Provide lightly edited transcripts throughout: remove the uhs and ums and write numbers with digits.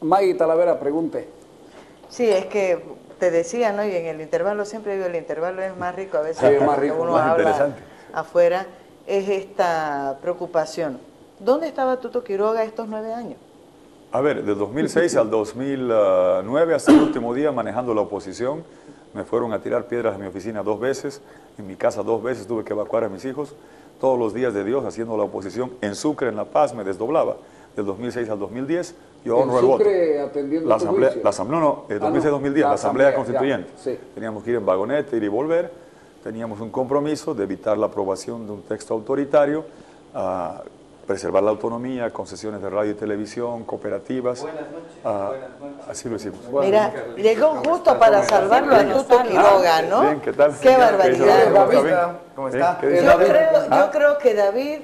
Maggie Talavera, pregunte. Sí, es que te decía, ¿no? Y en el intervalo, siempre digo, el intervalo es más rico a veces, Sí, es más rico, uno más habla interesante. afuera, es esta preocupación. ¿Dónde estaba Tuto Quiroga estos 9 años? A ver, del 2006 al 2009, hasta el último día, manejando la oposición, me fueron a tirar piedras a mi oficina 2 veces, en mi casa 2 veces, tuve que evacuar a mis hijos, todos los días de Dios haciendo la oposición. En Sucre, en La Paz, me desdoblaba. Del 2006 al 2010, yo honro el voto. Atendiendo La tu asamblea, juicio. no, 2006-2010, la asamblea constituyente. Ya, sí. Teníamos que ir en vagoneta, ir y volver. Teníamos un compromiso de evitar la aprobación de un texto autoritario, preservar la autonomía, concesiones de radio y televisión, cooperativas. Buenas noches. Así lo hicimos. Mira, llegó justo para salvarlo a Tuto Quiroga, ¿no? Bien, ¿qué tal? Qué barbaridad. ¿Cómo está? Yo creo que David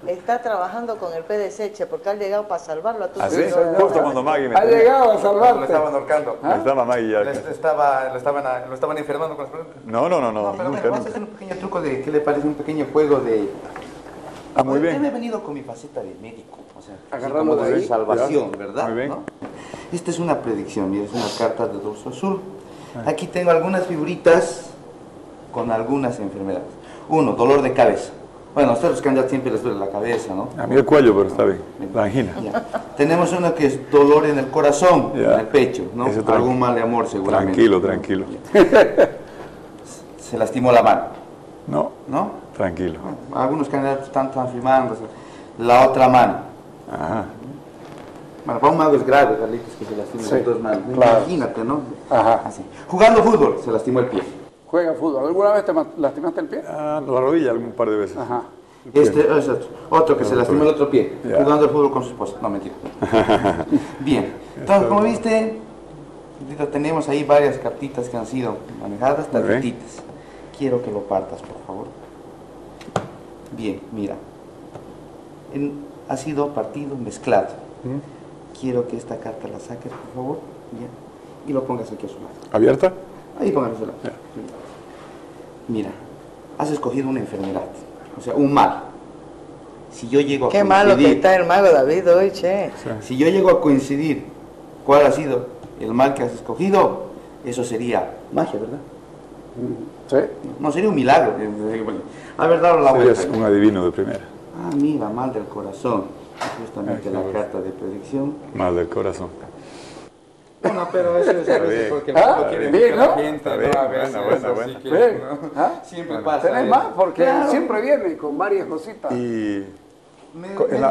está trabajando con el PDSH porque ha llegado para salvarlo a Tuto ¿Así? Quiroga. Justo cuando Maggie me Ha llegado a Lo salvarte. estaban ahorcando. estaba Maggie ya. Lo estaban enfermando con las preguntas. No, pero nunca, vamos a nunca. hacer un pequeño truco de, ¿qué le parece? Un pequeño juego de... Muy bien. Yo me he venido con mi faceta de médico, o sea, Agarrando como de de ahí. salvación, Ya. ¿verdad? Muy bien. ¿No? Esta es una predicción, mira, es una carta de dorso azul. Aquí tengo algunas figuritas con algunas enfermedades. 1, dolor de cabeza. Bueno, a ustedes los candidatos siempre les duele la cabeza, ¿no? A mí el cuello, pero está bien. La angina. Ya. Tenemos uno que es dolor en el corazón, Ya. en el pecho, ¿no? Ese Algún mal de amor seguramente. Tranquilo. Se lastimó la mano, No, ¿no? tranquilo. Algunos candidatos están firmando. La otra mano. Ajá. Bueno, para un mago es grave, Carlitos, que se lastime Sí, las dos manos. claro. Imagínate, ¿no? Ajá. Así. Jugando fútbol, se lastimó el pie. Juega fútbol. ¿Alguna vez te lastimaste el pie? La rodilla un par de veces. Ajá. Este es otro que se lastimó el otro pie, Ya. jugando al fútbol con su esposa. No, mentira. Bien. Entonces, como viste, tenemos ahí varias cartitas que han sido manejadas, Muy bien. tarjetitas. Quiero que lo partas, por favor. Bien, mira. Ha sido partido mezclado. Quiero que esta carta la saques, por favor. Ya. Y lo pongas aquí a su lado. ¿Abierta? Ahí póngalo a su lado. Ya. Mira, has escogido una enfermedad, o sea, un mal. Si yo llego a Qué malo que coincidir, está el mago David hoy, che. si yo llego a coincidir cuál ha sido el mal que has escogido, eso sería magia, ¿verdad? Sí. No, sería un milagro. Haber dado la vuelta. Serías un adivino de primera. Ah, mira, mal del corazón. Justamente la carta de predicción. Mal del corazón. Bueno, pero eso es a veces bien. porque Ah, no quiere bien, que la ¿no? gente, Está ¿no? bien, A veces, buena. así que, Bien. ¿no? ¿Ah? Siempre pasa. ¿Tenés eso. más? Porque Claro. siempre viene con varias cositas. Y Me-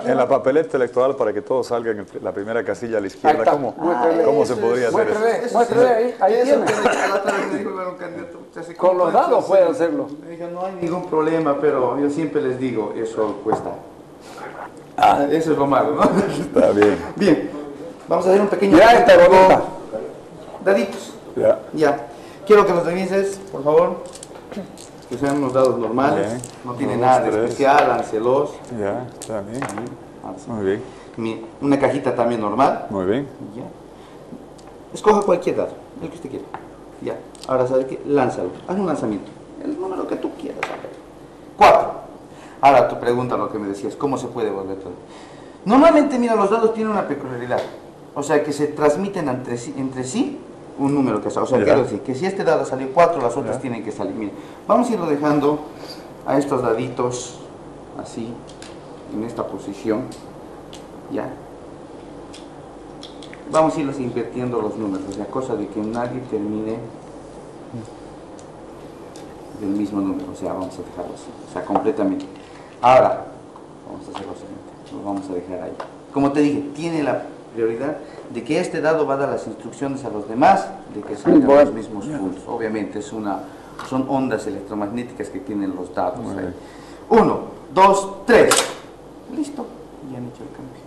en la papeleta electoral, para que todos salgan en la primera casilla a la Ahí izquierda, está. ¿cómo Muéstrele. se podría hacer eso? Muéstrele, muéstrele ahí Eso tiene. que la otra vez me dijo un candidato, se hace Con los completo, dados sí. puede hacerlo. Me dijo, no hay ningún problema, pero yo siempre les digo, eso cuesta. Eso es lo malo, ¿no? Está bien. Bien, vamos a hacer un pequeño... Mira esta bonita. Daditos. Ya. Ya. Quiero que los revises, por favor. Que sean unos dados normales. Bien. No tiene Dos, nada de tres. especial, láncelos. Ya, está bien. Así. Muy bien. Una cajita también normal. Muy bien. Ya. Escoja cualquier dado, el que usted quiera. Ya. Ahora, ¿sabe qué? Lánzalo. Haz un lanzamiento. El número que tú quieras. 4. Ahora, tu pregunta, lo que me decías, ¿cómo se puede volver todo? Normalmente, mira, los dados tienen una peculiaridad. O sea, que se transmiten entre sí un número que sale. O sea, Ya. quiero decir que si este dado salió 4, las otras Ya. tienen que salir. Mira, vamos a irlo dejando a estos daditos así, en esta posición. Ya. Vamos a irlos invirtiendo los números, o sea, cosa de que nadie termine del mismo número, o sea, vamos a dejarlo así, o sea, completamente. Ahora, vamos a hacer lo siguiente, lo vamos a dejar ahí. Como te dije, tiene la prioridad de que este dado va a dar las instrucciones a los demás de que salgan Bueno. los mismos puntos. Obviamente son ondas electromagnéticas que tienen los dados Muy ahí. bien. 1, 2, 3. Listo, ya han hecho el cambio.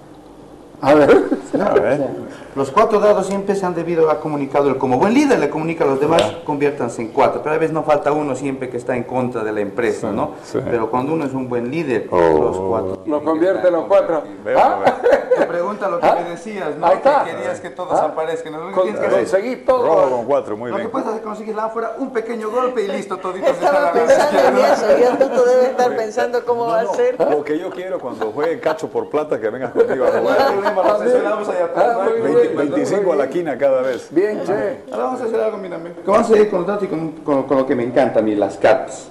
A ver. A ver. Los 4 dados siempre se han debido a comunicado. Él como buen líder le comunica a los demás, conviértanse en 4. Pero a veces no falta uno siempre que está en contra de la empresa, Sí, ¿no? sí. Pero cuando uno es un buen líder, Oh. los 4. Lo convierte en los 4. Veo, ¿Ah? veo. Tu pregunta lo que me decías, ¿no? Ahí está. Que querías que todos aparezcan. ¿No? Conseguí todo. Rojo con 4, muy Lo que bien. puedes hacer es conseguir la afuera, un pequeño golpe y listo, toditos Estaba están a la pensando en izquierda. eso, ya tú debes estar pensando cómo va a ser. Lo que yo quiero cuando juegue cacho por plata, que vengas conmigo a No hay jugar. problema, lo asesoramos allá atrás. no hay muy problema. bien. 25 a la quina cada vez. Bien, che. Ahora vamos a hacer algo, mira. Vamos a seguir con los datos y con lo que me encanta a mí, las cartas.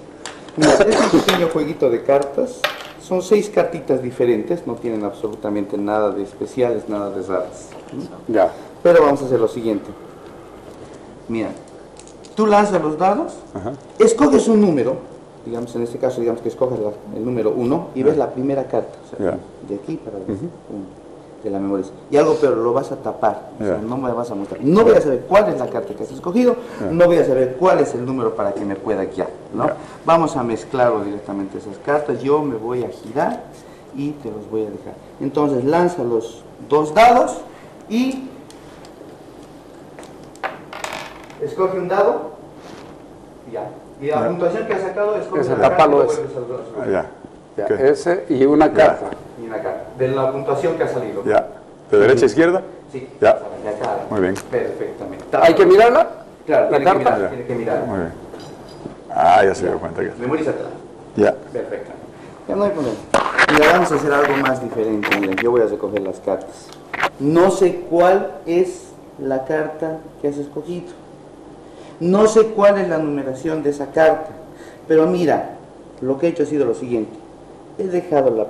Mira, este es un pequeño jueguito de cartas. Son 6 cartitas diferentes, no tienen absolutamente nada de especiales, nada de raras. Ya. Pero vamos a hacer lo siguiente. Mira, tú lanzas los dados, escoges un número, digamos en este caso, digamos que escoges el número 1 y ves la primera carta, o sea, Ya. de aquí para allá, de la memoria. Y algo peor, lo vas a tapar, o sea, Ya. no me vas a mostrar. No voy a saber cuál es la carta que has escogido, no voy a saber cuál es el número para que me pueda guiar, ¿no? Vamos a mezclarlo directamente esas cartas, yo me voy a girar y te los voy a dejar. Entonces lanza los 2 dados y escoge un dado, ya. Y la puntuación que has sacado, escoge Ese, la carta tapalo y lo ese. vuelves a los- Ah, ya. Ya, Ok. ese y una carta. Y una carta, de la puntuación que ha salido. Ya. ¿De derecha a izquierda? Sí, Ya. de acá. Muy bien. Perfectamente. ¿Hay que mirarla? Claro, ¿La tiene que carta? mirar, tiene que mirar. Muy bien. Ah, ya se dio cuenta que. Memorízatela. Ya. Perfecto. Ya no hay problema. Mira, vamos a hacer algo más diferente. Miren, yo voy a recoger las cartas. No sé cuál es la carta que has escogido. No sé cuál es la numeración de esa carta. Pero mira, lo que he hecho ha sido lo siguiente. He dejado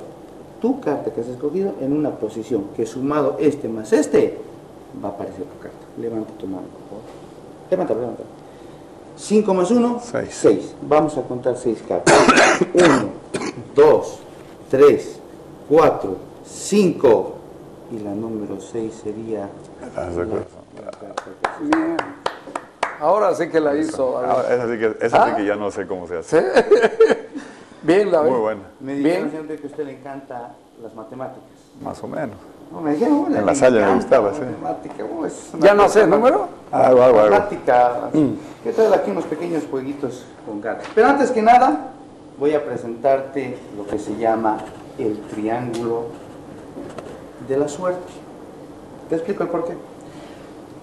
tu carta que has escogido en una posición que sumado este más este, va a aparecer tu carta. Levanta tu mano, por favor. Levántalo, levántalo. 5 más 1, Seis. 6. Vamos a contar 6 cartas. 1, 2, 3, 4, 5. Y la número 6 sería... Ah, de acuerdo. Bien. Ahora sí que la hizo. Ah, esa sí que ya no sé cómo se hace. Bien, David. Muy buena. Me Bien. dijeron que a usted le encanta las matemáticas. Más o menos. No, me dijeron, bueno, En la le Salle me encanta gustaba, la sí. matemática. Es una ¿Ya no cosa haces número? Algo. matemática. Que trae aquí unos pequeños jueguitos con cartas. Pero antes que nada, voy a presentarte lo que se llama el triángulo de la suerte. ¿Te explico el porqué?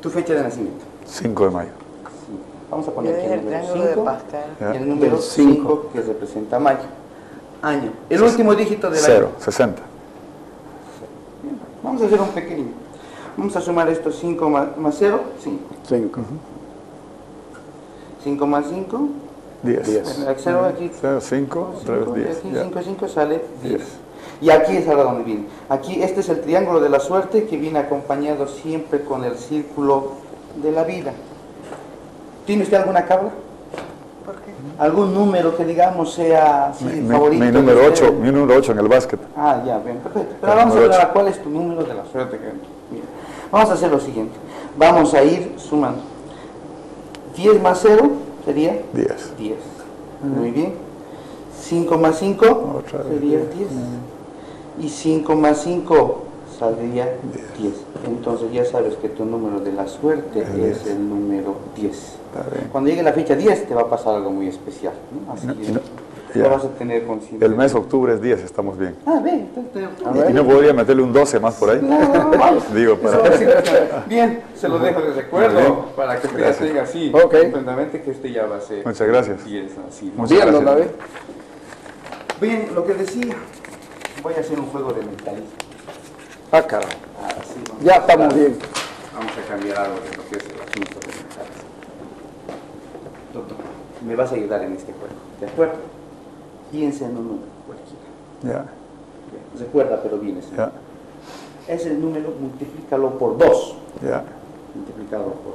Tu fecha de nacimiento. 5 de mayo. Sí. Vamos a Yo poner aquí dije el el número triángulo de 5 Pascal. Ya. y el número Del cinco. 5 que representa mayo. Año. El último dígito del 0, año. 60. Vamos a hacer un pequeño. Vamos a sumar estos 5 más 0, 5. 5. 5 más 5, 10. 0 aquí. 0, 5, otra vez 10. Aquí Ya. 5, 5 sale 10. 10. Y aquí es ahora donde viene. Aquí este es el triángulo de la suerte que viene acompañado siempre con el círculo de la vida. ¿Tiene usted alguna cabra? ¿Por qué? ¿Algún número que digamos sea así, Mi favorito? número de 8, usted? mi número 8 en el básquet. Ah, ya, bien, perfecto. Pero El vamos a número hablar ocho. cuál es tu número de la suerte. Mira, vamos a hacer lo siguiente. Vamos a ir sumando. 10 más 0 sería 10. 10. Muy bien. 5 más 5 Otra vez sería 10. Y 5 más 5 saldría 10. Entonces ya sabes que tu número de la suerte El es 10. el número 10. Está bien. Cuando llegue la fecha 10 te va a pasar algo muy especial, ¿no? Así No, que no, lo ya. vas a tener consciente. El mes octubre es 10, estamos bien. Ah, ve. ¿Y no podría meterle un 12 más por ahí? Digo, para... Bien, se lo dejo de recuerdo Muy bien. para que usted ya Gracias. tenga así, Ok. completamente que usted ya va a ser. Muchas gracias. 10, así, ¿no? Muchas Bien, don gracias. David. Bien, lo que decía, voy a hacer un juego de mentalismo. Ah, caray. Así vamos Ya a estamos tratar. bien. Vamos a cambiar algo de lo que es el asunto de mentalismo. Doctor, me vas a ayudar en este juego, ¿de acuerdo? Piensa en un número cualquiera. Ya, Bien, recuerda, pero bien ese. ya, Ese número, multiplícalo por 2. ya, Multiplícalo por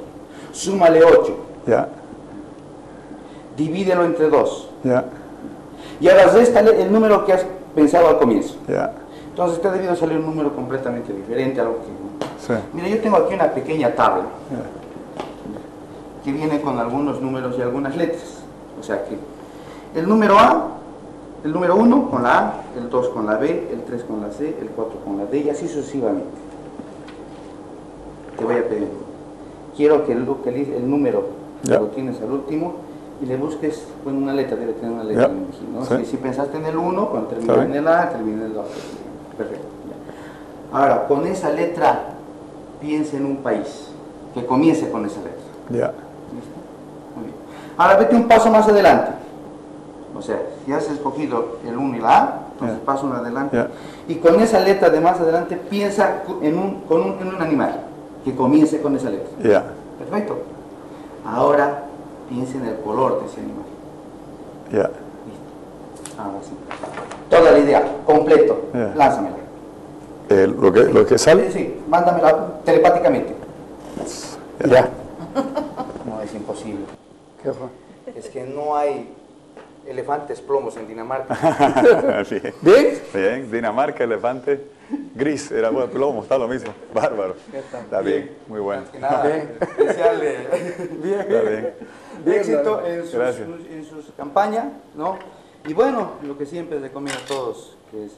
2. Súmale 8. ya, Divídelo entre 2. ya, Y ahora réstale el número que has pensado al comienzo. ya. Entonces te ha debido salir un número completamente diferente a lo que... Sí, Mira, yo tengo aquí una pequeña tabla ya. que viene con algunos números y algunas letras. O sea que el número A, el número 1 con la A, el 2 con la B, el 3 con la C, el 4 con la D y así sucesivamente. Te voy a pedir. Quiero que localices el número que Ya. lo tienes al último y le busques con una letra, debe tener una letra, Ya. me imagino, ¿no? Sí. Si pensaste en el 1, cuando Está termina en bien. el A, termina en el 2. Perfecto. Ya. Ahora, con esa letra, piensa en un país que comience con esa letra. Ya. ¿Listo? Muy bien. Ahora vete un paso más adelante. O sea, si has escogido el 1 y la A, entonces Ya. paso uno adelante. Ya. Y con esa letra de más adelante, piensa en un animal que comience con esa letra. Ya. Perfecto. Ahora piensa en el color de ese animal. Ya. Listo. Ahora sí. Toda la idea, completo. Ya. Lánzamela. Lo que sale. Sí, mándamela telepáticamente. Ya. No, es imposible. ¿Qué fue? Es que no hay elefantes plomos en Dinamarca. Bien. ¿Bien? Bien. Dinamarca, elefante, gris, era bueno, plomo, está lo mismo. Bárbaro. Está bien, muy bueno. Que nada, Bien. especial Bien. Está bien. de éxito en Gracias. sus campañas, ¿no? Y bueno, lo que siempre les recomiendo a todos, que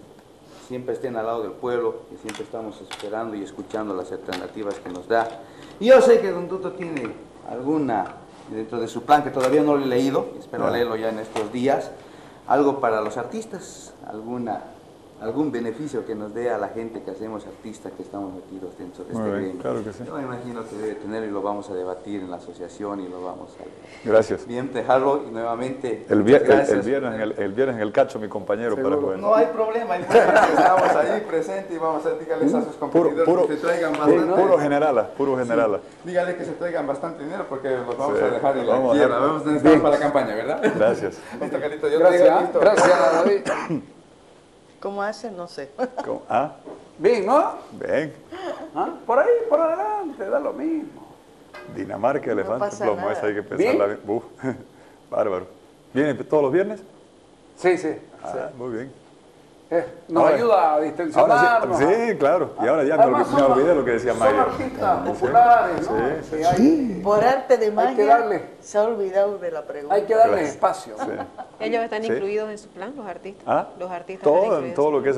siempre estén al lado del pueblo, que siempre estamos esperando y escuchando las alternativas que nos da. Y yo sé que don Tuto tiene alguna, dentro de su plan, que todavía no lo he leído, espero leerlo ya en estos días, algo para los artistas, algún beneficio que nos dé a la gente que hacemos artistas, que estamos metidos dentro de Muy este bien, gremio. claro que sí. Yo me imagino que debe tener y lo vamos a debatir en la asociación y lo vamos a... Gracias. Bien, dejarlo y nuevamente... El gracias. viernes en el cacho, mi compañero, para jugar. No hay problema, estamos ahí presentes y vamos a decirles a sus competidores que se traigan bastante. Puro generala, puro generala. Dígale que se traigan bastante dinero porque los vamos Sí, a dejar en la vamos a tierra. dejar. Vamos a necesitar para la campaña, ¿verdad? Gracias. Listo, Carlito, yo Gracias, traigo listo. gracias, David. ¿Cómo hacen? No sé. ¿Cómo? ¿Ah? Bien, ¿no? Ven. ¿Ah? Por ahí, por adelante, da lo mismo. Dinamarca, elefante, pasa plomo, nada. esa hay que pensarla bien. Bárbaro. ¿Vienen todos los viernes? Sí, sí. Ah, muy bien. Nos Ahora- ayuda a Ahora distensionarnos. sí, claro. Y ahora ya Además, me olvidé lo que decía son Mario. artistas populares, ¿no? Sí, Que hay, Por arte de que magia, darle. se ha olvidado de la pregunta. hay que darle Gracias. espacio. Sí. Ellos están Sí. incluidos en su plan, los artistas. ¿Ah? Los artistas están Todo, incluidos. todo lo que es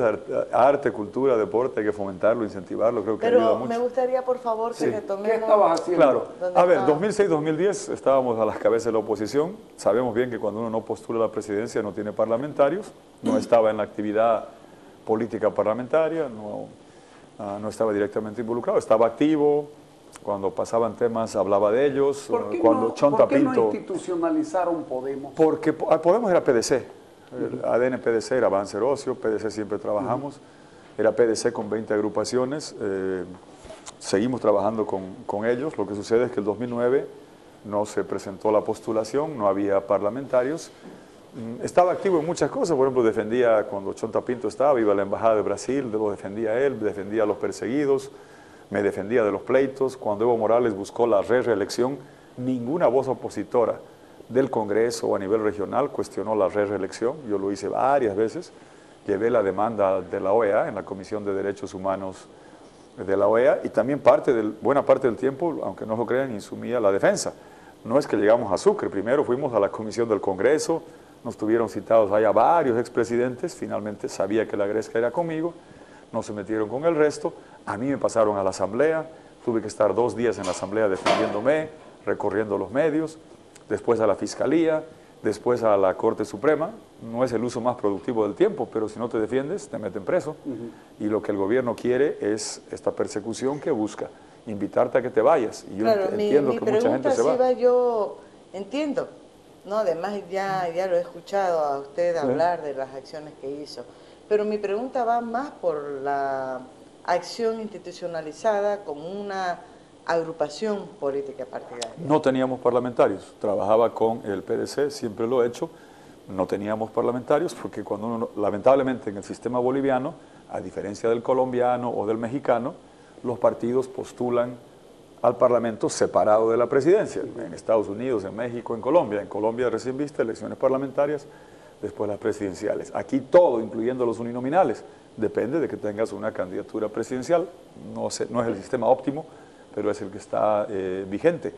arte, cultura, deporte, hay que fomentarlo, incentivarlo, creo que ayuda Pero mucho. me gustaría, por favor, que Sí. ¿Qué retomemos... estabas haciendo? Claro. ¿Dónde A ver, estaba? 2006-2010 estábamos a las cabezas de la oposición. Sabemos bien que cuando uno no postula la presidencia no tiene parlamentarios. No estaba en la actividad política parlamentaria, no estaba directamente involucrado. Estaba activo. Cuando pasaban temas hablaba de ellos. ¿Por qué, Cuando no, Chonta ¿por qué no Pinto... institucionalizaron Podemos? Porque Podemos era PDC, el ADN PDC era Avance Ocio, PDC siempre trabajamos, era PDC con 20 agrupaciones, seguimos trabajando con ellos, lo que sucede es que el 2009 no se presentó la postulación, no había parlamentarios, estaba activo en muchas cosas, por ejemplo defendía cuando Chonta Pinto estaba, iba a la Embajada de Brasil, lo defendía él, defendía a los perseguidos, me defendía de los pleitos, cuando Evo Morales buscó la reelección, ninguna voz opositora del Congreso o a nivel regional cuestionó la reelección, yo lo hice varias veces, llevé la demanda de la OEA en la Comisión de Derechos Humanos de la OEA y también buena parte del tiempo, aunque no lo crean, insumía la defensa. No es que llegamos a Sucre, primero fuimos a la Comisión del Congreso, nos tuvieron citados allá varios expresidentes, finalmente sabía que la gresca era conmigo, no se metieron con el resto, a mí me pasaron a la Asamblea, tuve que estar 2 días en la Asamblea defendiéndome, recorriendo los medios, después a la Fiscalía, después a la Corte Suprema. No es el uso más productivo del tiempo, pero si no te defiendes, te meten preso. Y lo que el gobierno quiere es esta persecución que busca, invitarte a que te vayas. Y yo Claro, entiendo mi que mucha gente pregunta se sí va. va, yo entiendo, ¿no? Además ya lo he escuchado a usted hablar de las acciones que hizo, pero mi pregunta va más por la acción institucionalizada como una agrupación política partidaria. No teníamos parlamentarios, trabajaba con el PDC, siempre lo he hecho, no teníamos parlamentarios porque cuando uno, lamentablemente en el sistema boliviano, a diferencia del colombiano o del mexicano, los partidos postulan al Parlamento separado de la presidencia. En Estados Unidos, en México, en Colombia recién viste elecciones parlamentarias, después las presidenciales. Aquí todo, incluyendo los uninominales, depende de que tengas una candidatura presidencial, no es el sistema óptimo, pero es el que está vigente.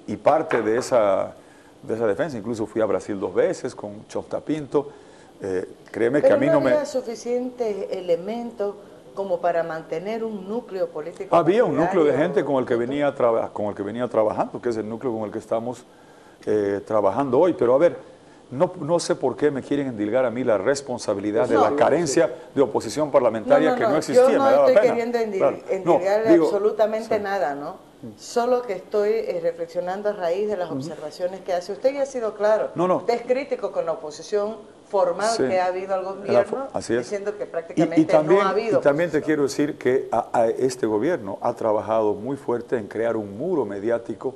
Y parte de esa defensa, incluso fui a Brasil 2 veces con Chonta Pinto, créeme que a mí no me... había suficientes elementos como para mantener un núcleo político. Había un núcleo de gente partidario, con el que venía trabajando, que es el núcleo con el que estamos trabajando hoy. Pero a ver, no sé por qué me quieren endilgar a mí la responsabilidad de No, la carencia de oposición parlamentaria que no existía. Yo no me daba estoy pena. queriendo Claro. endilgarle No, digo, absolutamente sí. nada, ¿no? Solo que estoy reflexionando a raíz de las observaciones que hace. Usted ya ha sido claro. No, no. Usted es crítico con la oposición formal Sí. que ha habido al gobierno, Así es. diciendo que prácticamente no ha habido Y también te oposición. quiero decir que a este gobierno ha trabajado muy fuerte en crear un muro mediático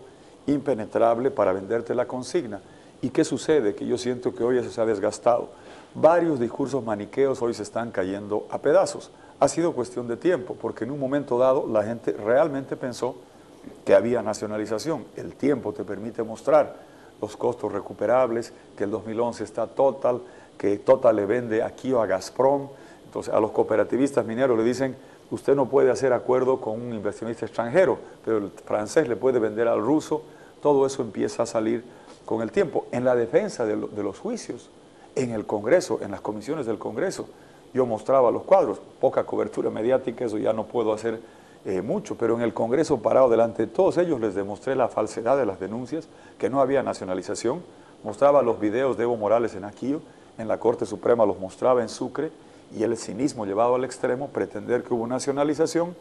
impenetrable para venderte la consigna. ¿Y qué sucede? Que yo siento que hoy eso se ha desgastado. Varios discursos maniqueos hoy se están cayendo a pedazos. Ha sido cuestión de tiempo, porque en un momento dado la gente realmente pensó que había nacionalización. El tiempo te permite mostrar los costos recuperables, que el 2011 está Total, que Total le vende aquí o a Gazprom. Entonces a los cooperativistas mineros le dicen, usted no puede hacer acuerdo con un inversionista extranjero, pero el francés le puede vender al ruso. Todo eso empieza a salir con el tiempo. En la defensa de los juicios, en el Congreso, en las comisiones del Congreso, yo mostraba los cuadros, poca cobertura mediática, eso ya no puedo hacer mucho, pero en el Congreso parado delante de todos ellos les demostré la falsedad de las denuncias, que no había nacionalización, mostraba los videos de Evo Morales en Aquillo, en la Corte Suprema los mostraba en Sucre, y el cinismo llevado al extremo, pretender que hubo nacionalización,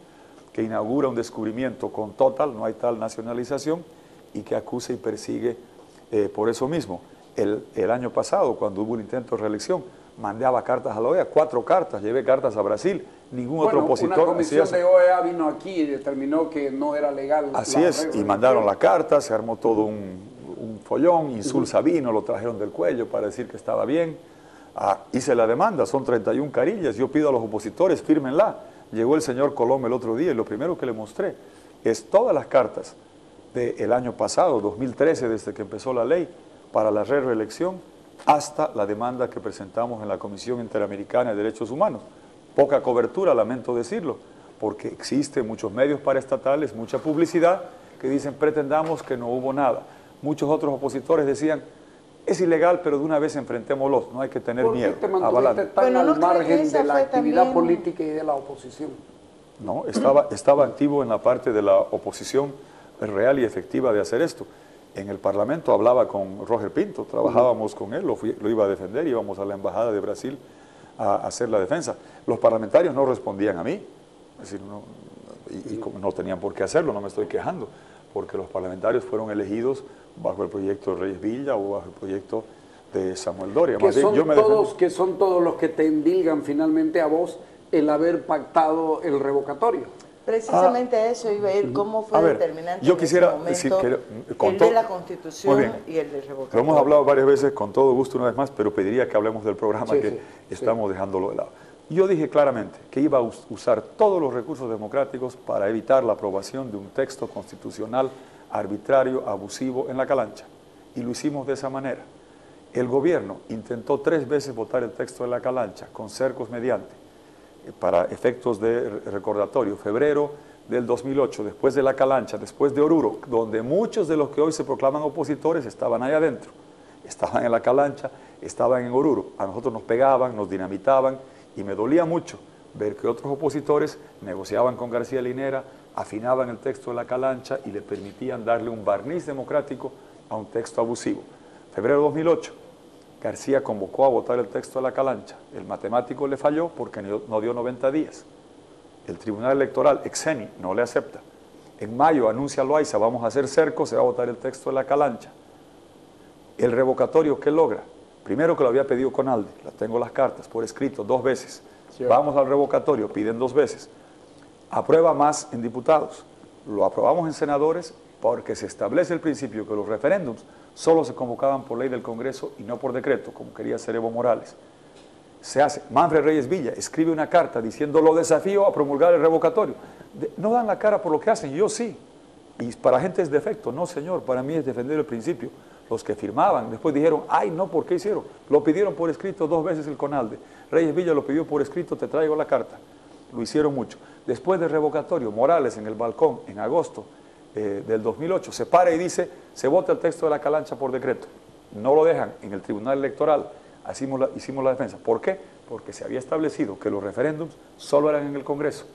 que inaugura un descubrimiento con Total, no hay tal nacionalización, y que acusa y persigue por eso mismo. El año pasado, cuando hubo un intento de reelección, mandaba cartas a la OEA, 4 cartas, llevé cartas a Brasil, ningún otro opositor. Una comisión de OEA vino aquí y determinó que no era legal. Así es, y mandaron la carta, se armó todo un follón, Insulza vino, lo trajeron del cuello para decir que estaba bien. Hice la demanda, son 31 carillas, yo pido a los opositores, fírmenla. Llegó el señor Colom el otro día y lo primero que le mostré es todas las cartas del año pasado, 2013, desde que empezó la ley, para la reelección, hasta la demanda que presentamos en la Comisión Interamericana de Derechos Humanos. Poca cobertura, lamento decirlo, porque existen muchos medios paraestatales, mucha publicidad, que dicen pretendamos que no hubo nada. Muchos otros opositores decían, es ilegal, pero de una vez enfrentémoslo, no hay que tener miedo. ¿Por qué te mantuviste tan Bueno, ¿no al cree que margen esa de la fue actividad también- política y de la oposición? No, estaba activo en la parte de la oposición real y efectiva de hacer esto. En el Parlamento hablaba con Roger Pinto, trabajábamos con él, lo iba a defender, íbamos a la Embajada de Brasil a hacer la defensa. Los parlamentarios no respondían a mí, es decir, como no tenían por qué hacerlo, no me estoy quejando, porque los parlamentarios fueron elegidos bajo el proyecto de Reyes Villa o bajo el proyecto de Samuel Doria. Que Más bien, son, yo me que son todos los que te endilgan finalmente a vos el haber pactado el revocatorio. Precisamente a eso iba a ir, cómo fue a ver, determinante yo en quisiera ese momento decir que con el de todo- la Muy Constitución bien. y el de Lo revocatorio. hemos hablado varias veces, con todo gusto una vez más, pero pediría que hablemos del programa Sí, que sí, estamos dejándolo de lado. Yo dije claramente que iba a usar todos los recursos democráticos para evitar la aprobación de un texto constitucional arbitrario, abusivo en la Calancha. Y lo hicimos de esa manera. El gobierno intentó 3 veces votar el texto de la Calancha, con cercos mediante, para efectos de recordatorio. Febrero del 2008, después de la Calancha, después de Oruro, donde muchos de los que hoy se proclaman opositores estaban ahí adentro. Estaban en la Calancha, estaban en Oruro. A nosotros nos pegaban, nos dinamitaban, y me dolía mucho ver que otros opositores negociaban con García Linera, afinaban el texto de la Calancha y le permitían darle un barniz democrático a un texto abusivo. Febrero de 2008, García convocó a votar el texto de la Calancha. El matemático le falló porque no dio 90 días. El Tribunal Electoral, Exeni, no le acepta. En mayo anuncia Loaiza, vamos a hacer cerco, se va a votar el texto de la Calancha. El revocatorio, ¿qué logra? Primero que lo había pedido Conalde, tengo las cartas por escrito 2 veces. Vamos al revocatorio, piden 2 veces. Aprueba más en diputados. Lo aprobamos en senadores porque se establece el principio que los referéndums solo se convocaban por ley del Congreso y no por decreto, como quería hacer Evo Morales. Se hace. Manfred Reyes Villa escribe una carta diciendo lo desafío a promulgar el revocatorio. No dan la cara por lo que hacen, yo sí. Y para gente es defecto. No, señor, para mí es defender el principio. Los que firmaban, después dijeron, ay, no, ¿por qué hicieron? Lo pidieron por escrito 2 veces el Conalde. Reyes Villa lo pidió por escrito, te traigo la carta. Lo hicieron mucho. Después del revocatorio, Morales en el balcón, en agosto del 2008, se para y dice, se vota el texto de la Calancha por decreto. No lo dejan en el Tribunal Electoral. Hicimos la defensa. ¿Por qué? Porque se había establecido que los referéndums solo eran en el Congreso.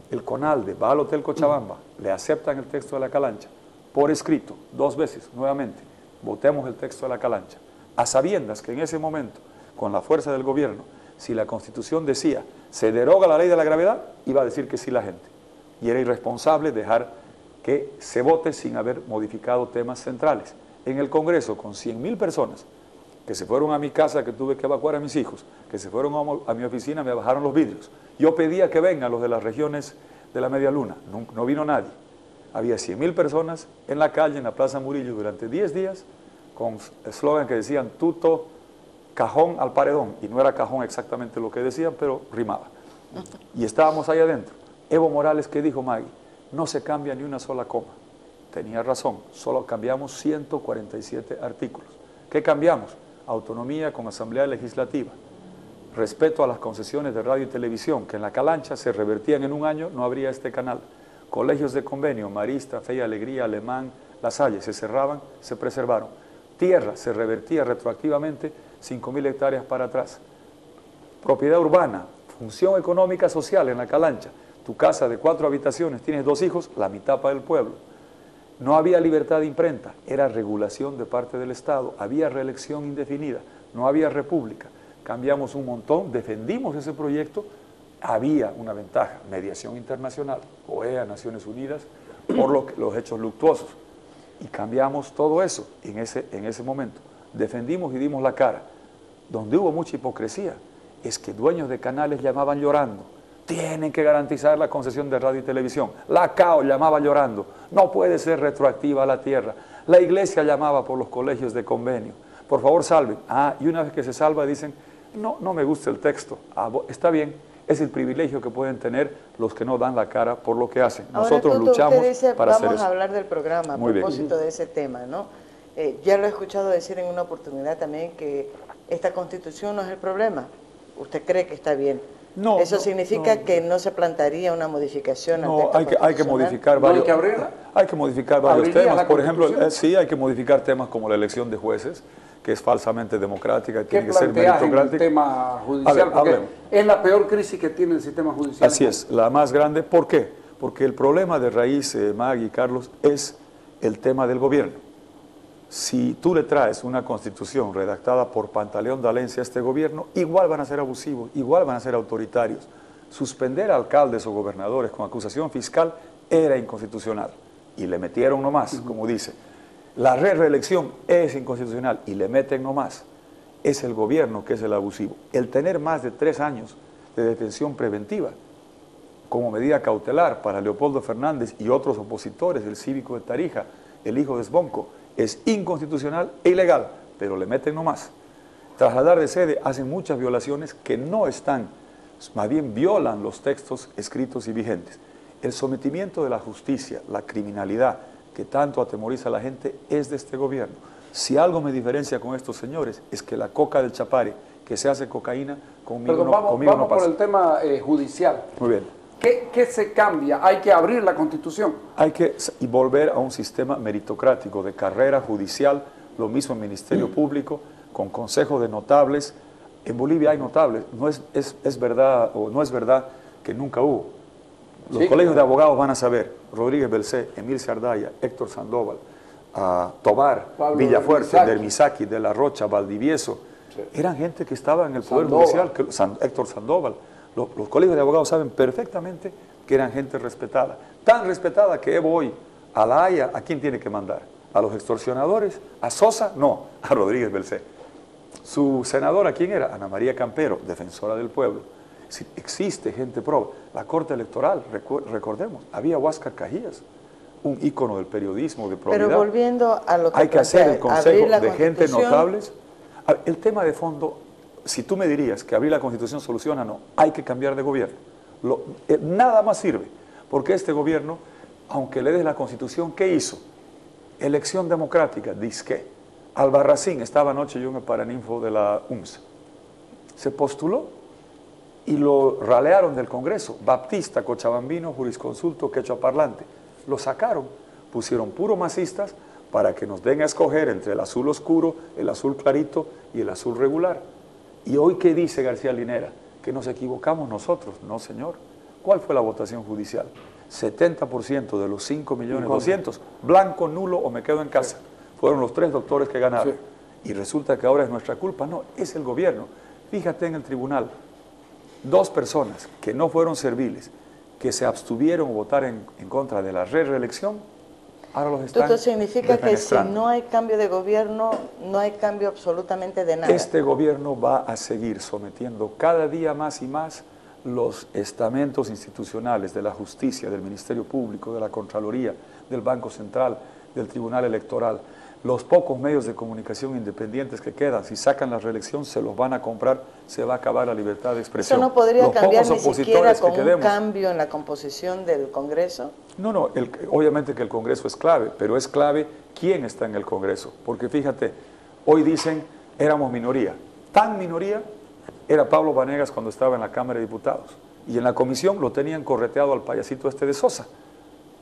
El Conalde va al Hotel Cochabamba, le aceptan el texto de la Calancha, por escrito, 2 veces, nuevamente. Votemos el texto de la Calancha. a sabiendas que en ese momento, con la fuerza del gobierno, si la Constitución decía se deroga la ley de la gravedad, iba a decir que sí la gente. Y era irresponsable dejar que se vote sin haber modificado temas centrales. En el Congreso, con 100.000 personas que se fueron a mi casa, que tuve que evacuar a mis hijos, que se fueron a mi oficina, me bajaron los vidrios. Yo pedía que vengan los de las regiones de la Media Luna, no vino nadie. Había 100.000 personas en la calle, en la Plaza Murillo, durante 10 días, con eslogan que decían tuto, cajón al paredón, y no era cajón exactamente lo que decían, pero rimaba. Y estábamos ahí adentro. Evo Morales, ¿qué dijo Maggie? No se cambia ni una sola coma. Tenía razón, solo cambiamos 147 artículos. ¿Qué cambiamos? Autonomía con asamblea legislativa, respeto a las concesiones de radio y televisión, que en la Calancha se revertían en un año, no habría este canal. Colegios de convenio, Marista, Fe y Alegría, Alemán, La Salle, se cerraban, se preservaron. Tierra se revertía retroactivamente 5.000 hectáreas para atrás. Propiedad urbana, función económica social en la Calancha. Tu casa de 4 habitaciones, tienes 2 hijos, la mitad para el pueblo. No había libertad de imprenta, era regulación de parte del Estado, había reelección indefinida, no había república. Cambiamos un montón, defendimos ese proyecto, había una ventaja, mediación internacional, OEA, Naciones Unidas, por los hechos luctuosos. Y cambiamos todo eso en ese momento. Defendimos y dimos la cara. Donde hubo mucha hipocresía es que dueños de canales llamaban llorando. Tienen que garantizar la concesión de radio y televisión. La CAO llamaba llorando. No puede ser retroactiva a la tierra. La iglesia llamaba por los colegios de convenio. Por favor, salven. Y una vez que se salva dicen, no me gusta el texto. Está bien, es el privilegio que pueden tener los que no dan la cara por lo que hacen. Nosotros Ahora, Toto, luchamos usted dice, para hacer eso. Vamos a hablar del programa a propósito de ese tema, ¿no? Ya lo he escuchado decir en una oportunidad también que esta Constitución no es el problema. ¿Usted cree que está bien? No, ¿Eso significa que no se plantearía una modificación al texto hay que constitucional? modificar ¿No hay varios, que abrirla? hay que modificar varios ¿Abriría temas. la Por ejemplo, Constitución? sí, hay que modificar temas como la elección de jueces, que es falsamente democrática y ¿Qué tiene que ser planteas en el meritocrática. tema judicial? A ver, Porque hablemos. es la peor crisis que tiene el sistema judicial. Así es, la más grande. ¿Por qué? Porque el problema de raíz, Maggie y Carlos, es el tema del gobierno. Si tú le traes una constitución redactada por Pantaleón Dalencia a este gobierno, igual van a ser abusivos, igual van a ser autoritarios. Suspender a alcaldes o gobernadores con acusación fiscal era inconstitucional y le metieron nomás, como dice. La reelección es inconstitucional y le meten nomás. Es el gobierno que es el abusivo. El tener más de 3 años de detención preventiva como medida cautelar para Leopoldo Fernández y otros opositores del Cívico de Tarija, el hijo de Sbonco, es inconstitucional e ilegal, pero le meten nomás. Trasladar de sede hacen muchas violaciones que no están, más bien violan los textos escritos y vigentes. El sometimiento de la justicia, la criminalidad que tanto atemoriza a la gente es de este gobierno. Si algo me diferencia con estos señores es que la coca del Chapare, que se hace cocaína, conmigo Perdón, conmigo vamos no pasa. por el tema judicial. Muy bien. ¿Qué se cambia? ¿Hay que abrir la Constitución? Hay que volver a un sistema meritocrático de carrera judicial, lo mismo en Ministerio Público, con consejo de notables. En Bolivia hay notables, es verdad o no es verdad que nunca hubo. Los colegios de abogados van a saber, Rodríguez Belcé, Emil Sardaya, Héctor Sandoval, Tobar, Pablo Villafuerte, Dermisaki, De la Rocha, Valdivieso, eran gente que estaba en el Poder Judicial, Héctor Sandoval. Los colegios de abogados saben perfectamente que eran gente respetada. Tan respetada que Evo hoy, a la Haya, ¿a quién tiene que mandar? ¿A los extorsionadores? ¿A Sosa? No, a Rodríguez Belcé. Su senadora, ¿quién era? Ana María Campero, defensora del pueblo. Si existe gente pro. La Corte Electoral, recordemos, había Huáscar Cajías, un ícono del periodismo, de probidad. Pero volviendo a lo que hay que hacer el consejo la de gente Constitución. notables. El tema de fondo, si tú me dirías que abrir la Constitución soluciona, no, hay que cambiar de gobierno. Nada más sirve, porque este gobierno, aunque le des la Constitución, ¿qué hizo? Elección democrática, disque. Albarracín, estaba anoche yo en el Paraninfo de la UMSA, se postuló y lo ralearon del Congreso. Baptista, cochabambino, jurisconsulto, quechua parlante. Lo sacaron, pusieron puro masistas para que nos den a escoger entre el azul oscuro, el azul clarito y el azul regular. ¿Y hoy qué dice García Linera? Que nos equivocamos nosotros. No, señor. ¿Cuál fue la votación judicial? 70% de los 5.200.000, blanco, nulo o me quedo en casa. Fueron los 3 doctores que ganaron. y resulta que ahora es nuestra culpa. No, es el gobierno. Fíjate en el tribunal, 2 personas que no fueron serviles, que se abstuvieron a votar en contra de la reelección, ahora los están Esto significa que si defenestrando. no hay cambio de gobierno, no hay cambio absolutamente de nada. Este gobierno va a seguir sometiendo cada día más y más los estamentos institucionales de la justicia, del Ministerio Público, de la Contraloría, del Banco Central, del Tribunal Electoral. Los pocos medios de comunicación independientes que quedan, si sacan la reelección, se los van a comprar, se va a acabar la libertad de expresión. ¿Eso no podría Los cambiar pocos ni siquiera opositores con que un quedemos, cambio en la composición del Congreso? No, obviamente que el Congreso es clave, pero es clave quién está en el Congreso. Porque fíjate, hoy dicen, éramos minoría. Tan minoría era Pablo Vanegas cuando estaba en la Cámara de Diputados. Y en la comisión lo tenían correteado al payasito este de Sosa,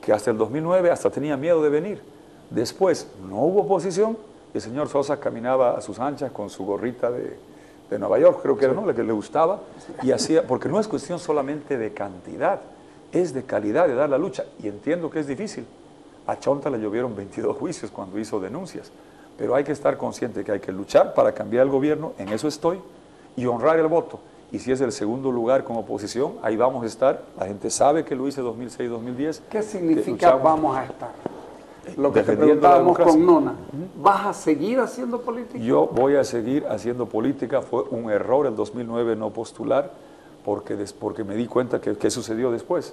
que hasta el 2009 hasta tenía miedo de venir. Después no hubo oposición y el señor Sosa caminaba a sus anchas con su gorrita de Nueva York, creo que era, ¿no?, la que le gustaba, y hacía, porque no es cuestión solamente de cantidad, es de calidad, de dar la lucha, y entiendo que es difícil. A Chonta le llovieron 22 juicios cuando hizo denuncias, pero hay que estar consciente que hay que luchar para cambiar el gobierno, en eso estoy, y honrar el voto. Y si es el segundo lugar con oposición, ahí vamos a estar. La gente sabe que lo hice 2006-2010. ¿Qué significa vamos a estar? Lo que te defendiendo la preguntábamos democracia. con Nona, ¿vas a seguir haciendo política? Yo voy a seguir haciendo política. Fue un error el 2009 no postular, porque me di cuenta que qué sucedió después.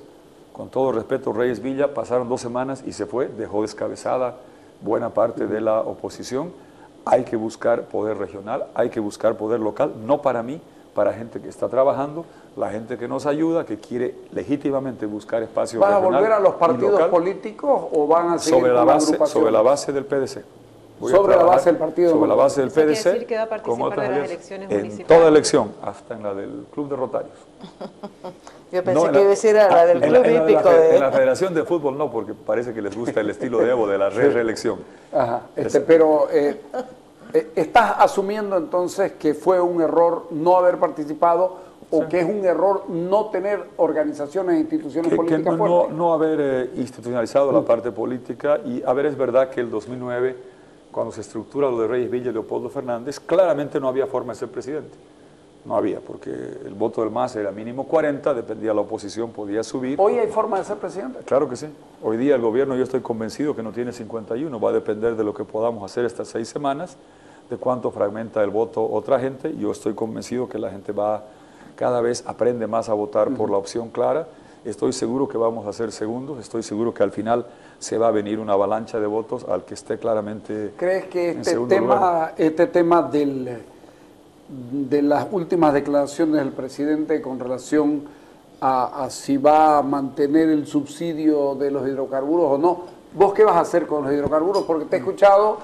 Con todo respeto, Reyes Villa, pasaron 2 semanas y se fue, dejó descabezada buena parte de la oposición. Hay que buscar poder regional, hay que buscar poder local, no para mí, para gente que está trabajando, la gente que nos ayuda, que quiere legítimamente buscar espacio ¿Vas a regional volver a los y partidos local, políticos o van a seguir sobre la con base, agrupaciones? sobre la base del PDC. Voy a Sobre la trabajar base del partido. sobre la base del Eso quiere PDC, decir que va a participar con otras de las alianzas, elecciones en municipales. toda elección, hasta en la del Club de Rotarios. Yo pensé No, que iba a decir a la del club en la hípico. en la Federación de Fútbol no, porque parece que les gusta el estilo de Evo de la reelección. Ajá, pero ¿estás asumiendo entonces que fue un error no haber participado o que es un error no tener organizaciones e instituciones Que políticas fuertes? no haber institucionalizado la parte política y, a ver, es verdad que el 2009, cuando se estructura lo de Reyes Villa y Leopoldo Fernández, claramente no había forma de ser presidente. No había, porque el voto del MAS era mínimo 40, dependía de la oposición, podía subir. ¿Hoy hay forma de ser presidente? Claro que sí. Hoy día el gobierno, yo estoy convencido que no tiene 51, va a depender de lo que podamos hacer estas 6 semanas, de cuánto fragmenta el voto otra gente. Yo estoy convencido que la gente cada vez aprende más a votar por la opción clara. Estoy seguro que vamos a ser segundos, estoy seguro que al final se va a venir una avalancha de votos al que esté claramente. ¿Crees que en segundo lugar. este tema de las últimas declaraciones del presidente con relación a si va a mantener el subsidio de los hidrocarburos o no? ¿Vos qué vas a hacer con los hidrocarburos? Porque te he escuchado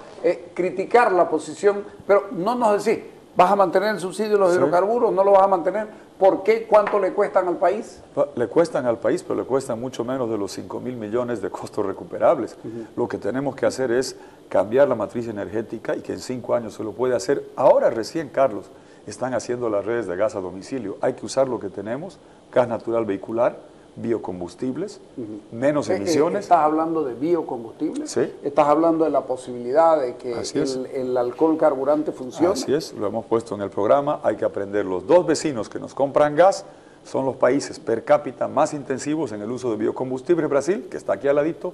criticar la posición, pero no nos decís, ¿vas a mantener el subsidio de los hidrocarburos? ¿No lo vas a mantener? ¿Por qué? ¿Cuánto le cuestan al país? Le cuestan al país, pero le cuestan mucho menos de los 5.000 millones de costos recuperables. Lo que tenemos que hacer es cambiar la matriz energética y que en 5 años se lo puede hacer. Ahora recién, Carlos, están haciendo las redes de gas a domicilio. Hay que usar lo que tenemos, gas natural vehicular, biocombustibles, menos emisiones. ¿Estás hablando de biocombustibles? Sí. ¿Estás hablando de la posibilidad de que Así es. el alcohol carburante funcione? Así es, lo hemos puesto en el programa. Hay que aprender. Los 2 vecinos que nos compran gas son los países per cápita más intensivos en el uso de biocombustibles. Brasil, que está aquí al ladito,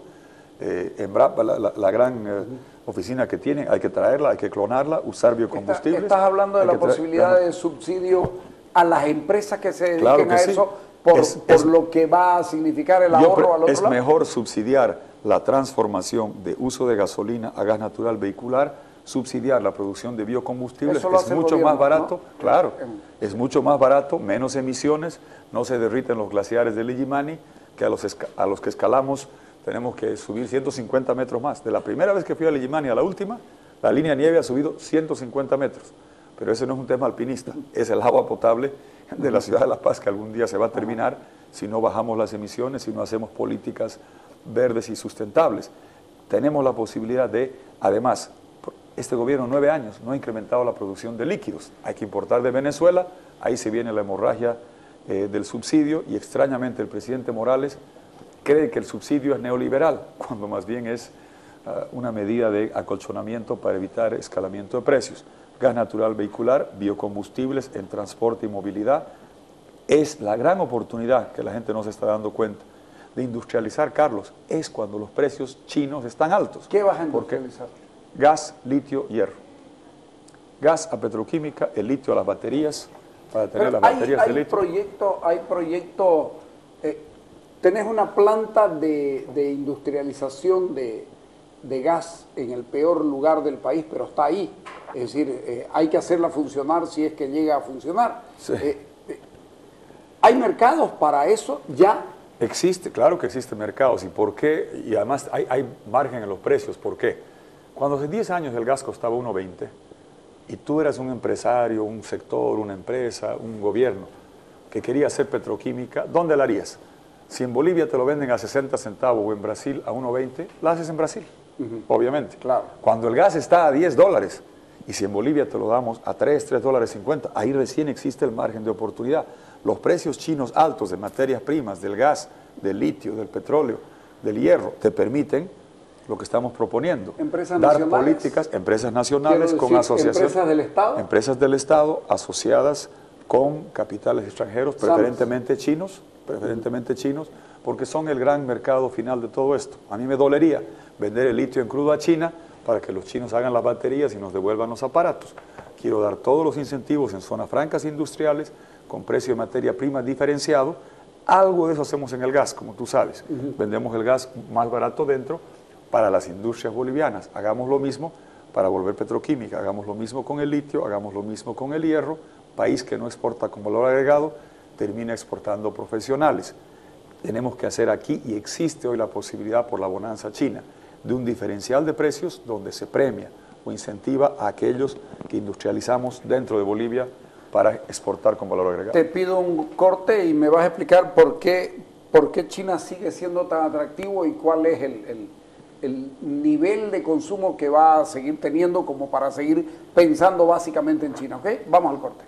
Embrapa, la gran oficina que tienen, hay que traerla, hay que clonarla, usar biocombustibles. ¿Estás hablando de Hay la que posibilidad de subsidio a las empresas que se dediquen Claro que a sí. eso por lo que va a significar el ahorro al otro Es lado? mejor subsidiar la transformación de uso de gasolina a gas natural vehicular, subsidiar la producción de biocombustibles, Eso lo es hace el mucho gobierno, más barato, ¿no? claro, es mucho más barato, menos emisiones, no se derriten los glaciares del Illimani, que a los que escalamos tenemos que subir 150 metros más. De la primera vez que fui al Illimani a la última, la línea de nieve ha subido 150 metros, pero ese no es un tema alpinista, es el agua potable de la ciudad de La Paz, que algún día se va a terminar si no bajamos las emisiones, si no hacemos políticas verdes y sustentables. Tenemos la posibilidad de, además, este gobierno en 9 años no ha incrementado la producción de líquidos. Hay que importar de Venezuela, ahí se viene la hemorragia del subsidio y extrañamente el presidente Morales cree que el subsidio es neoliberal, cuando más bien es una medida de acolchonamiento para evitar escalamiento de precios. Gas natural vehicular, biocombustibles en transporte y movilidad. Es la gran oportunidad que la gente no se está dando cuenta de industrializar, Carlos, es cuando los precios chinos están altos. ¿Qué vas a industrializar? Gas, litio, hierro. Gas a petroquímica, el litio a las baterías, para tener las baterías de litio. Hay proyecto, tenés una planta de industrialización de gas en el peor lugar del país, pero está ahí. Es decir, hay que hacerla funcionar si es que llega a funcionar. Sí. ¿Hay mercados para eso ya? Existe, claro que existen mercados. ¿Y por qué? Y además hay margen en los precios. ¿Por qué? Cuando hace 10 años el gas costaba 1.20 y tú eras un empresario, un sector, una empresa, un gobierno que quería hacer petroquímica, ¿dónde la harías? Si en Bolivia te lo venden a 60 centavos o en Brasil a 1.20, la haces en Brasil, obviamente. Claro. Cuando el gas está a $10 y si en Bolivia te lo damos a $3.50, ahí recién existe el margen de oportunidad. Los precios chinos altos de materias primas, del gas, del litio, del petróleo, del hierro, te permiten lo que estamos proponiendo. Empresas dar nacionales. Políticas, empresas nacionales Quiero con decir, asociaciones. ¿empresas del Estado? Empresas del Estado asociadas con capitales extranjeros, preferentemente chinos, porque son el gran mercado final de todo esto. A mí me dolería vender el litio en crudo a China para que los chinos hagan las baterías y nos devuelvan los aparatos. Quiero dar todos los incentivos en zonas francas industriales, con precio de materia prima diferenciado. Algo de eso hacemos en el gas, como tú sabes. Vendemos el gas más barato dentro para las industrias bolivianas. Hagamos lo mismo para volver petroquímica, hagamos lo mismo con el litio, hagamos lo mismo con el hierro. País que no exporta con valor agregado termina exportando profesionales. Tenemos que hacer aquí, y existe hoy la posibilidad por la bonanza china, de un diferencial de precios donde se premia o incentiva a aquellos que industrializamos dentro de Bolivia para exportar con valor agregado. Te pido un corte y me vas a explicar por qué China sigue siendo tan atractivo y cuál es el nivel de consumo que va a seguir teniendo como para seguir pensando básicamente en China. ¿Ok? Vamos al corte.